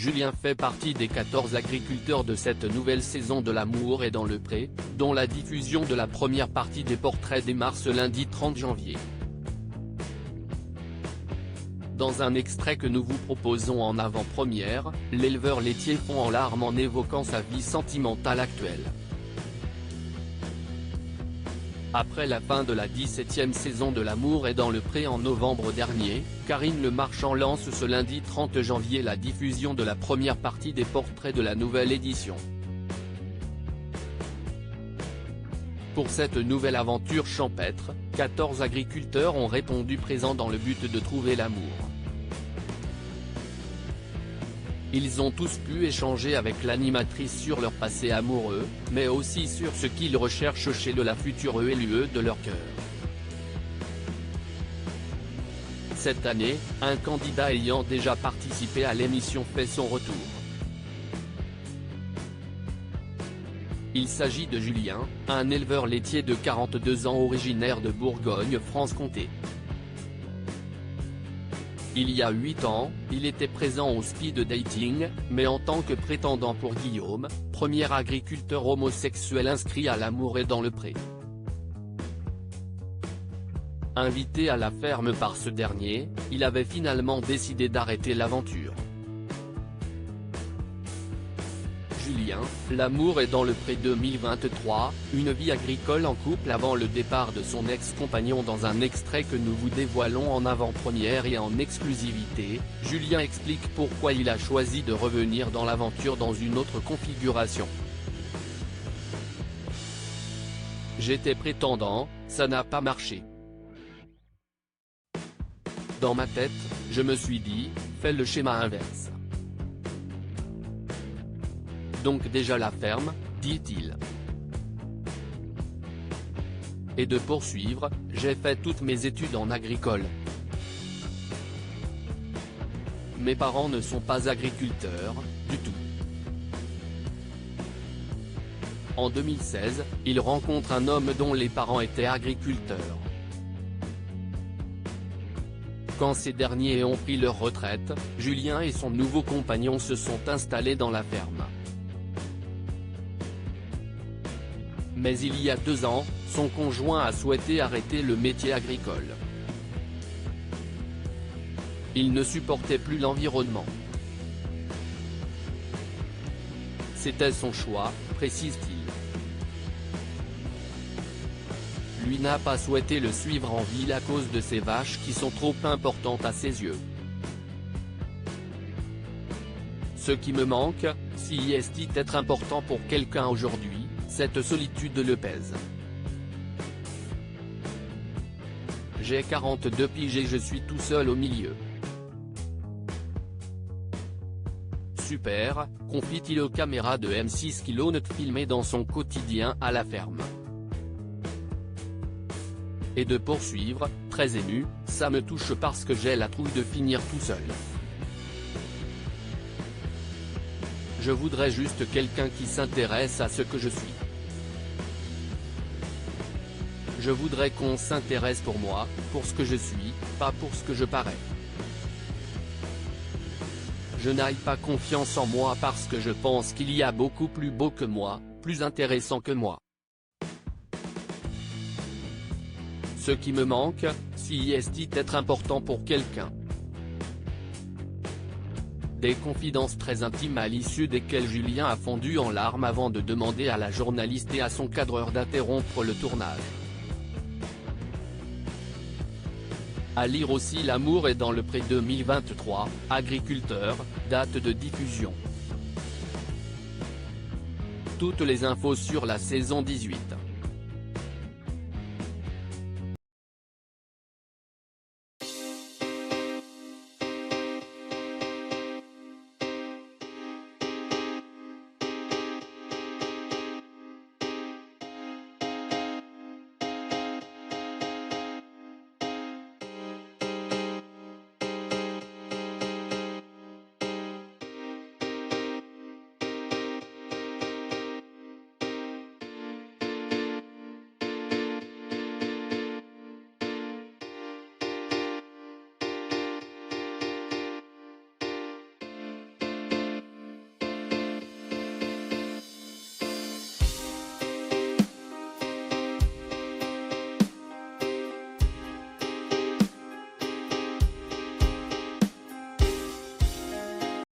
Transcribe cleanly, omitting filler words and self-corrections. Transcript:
Julien fait partie des 14 agriculteurs de cette nouvelle saison de L'amour est dans le pré, dont la diffusion de la première partie des portraits démarre ce lundi 30 janvier. Dans un extrait que nous vous proposons en avant-première, l'éleveur laitier fond en larmes en évoquant sa vie sentimentale actuelle. Après la fin de la 17e saison de L'amour est dans le pré en novembre dernier, Karine Le Marchand lance ce lundi 30 janvier la diffusion de la première partie des portraits de la nouvelle édition. Pour cette nouvelle aventure champêtre, 14 agriculteurs ont répondu présents dans le but de trouver l'amour. Ils ont tous pu échanger avec l'animatrice sur leur passé amoureux, mais aussi sur ce qu'ils recherchent chez la future élue de leur cœur. Cette année, un candidat ayant déjà participé à l'émission fait son retour. Il s'agit de Julien, un éleveur laitier de 42 ans originaire de Bourgogne-Franche-Comté. Il y a 8 ans, il était présent au speed dating, mais en tant que prétendant pour Guillaume, premier agriculteur homosexuel inscrit à L'amour est dans le pré. Invité à la ferme par ce dernier, il avait finalement décidé d'arrêter l'aventure. Julien, L'amour est dans le pré 2023, une vie agricole en couple avant le départ de son ex-compagnon. Dans un extrait que nous vous dévoilons en avant-première et en exclusivité, Julien explique pourquoi il a choisi de revenir dans l'aventure dans une autre configuration. J'étais prétendant, ça n'a pas marché. Dans ma tête, je me suis dit, fais le schéma inverse. Donc déjà la ferme, dit-il. Et de poursuivre, j'ai fait toutes mes études en agricole. Mes parents ne sont pas agriculteurs, du tout. En 2016, il rencontre un homme dont les parents étaient agriculteurs. Quand ces derniers ont pris leur retraite, Julien et son nouveau compagnon se sont installés dans la ferme. Mais il y a 2 ans, son conjoint a souhaité arrêter le métier agricole. Il ne supportait plus l'environnement. C'était son choix, précise-t-il. Lui n'a pas souhaité le suivre en ville à cause de ses vaches qui sont trop importantes à ses yeux. Ce qui me manque, si est être important pour quelqu'un aujourd'hui, cette solitude le pèse. J'ai 42 piges et je suis tout seul au milieu. Super, confie-t-il aux caméras de M6 qui l'ont filmé dans son quotidien à la ferme. Et de poursuivre, très ému, ça me touche parce que j'ai la trouille de finir tout seul. Je voudrais juste quelqu'un qui s'intéresse à ce que je suis. Je voudrais qu'on s'intéresse pour moi, pour ce que je suis, pas pour ce que je parais. Je n'ai pas confiance en moi parce que je pense qu'il y a beaucoup plus beau que moi, plus intéressant que moi. Ce qui me manque, si est être important pour quelqu'un. Des confidences très intimes à l'issue desquelles Julien a fondu en larmes avant de demander à la journaliste et à son cadreur d'interrompre le tournage. À lire aussi L'amour est dans le pré 2023, agriculteur, date de diffusion. Toutes les infos sur la saison 18.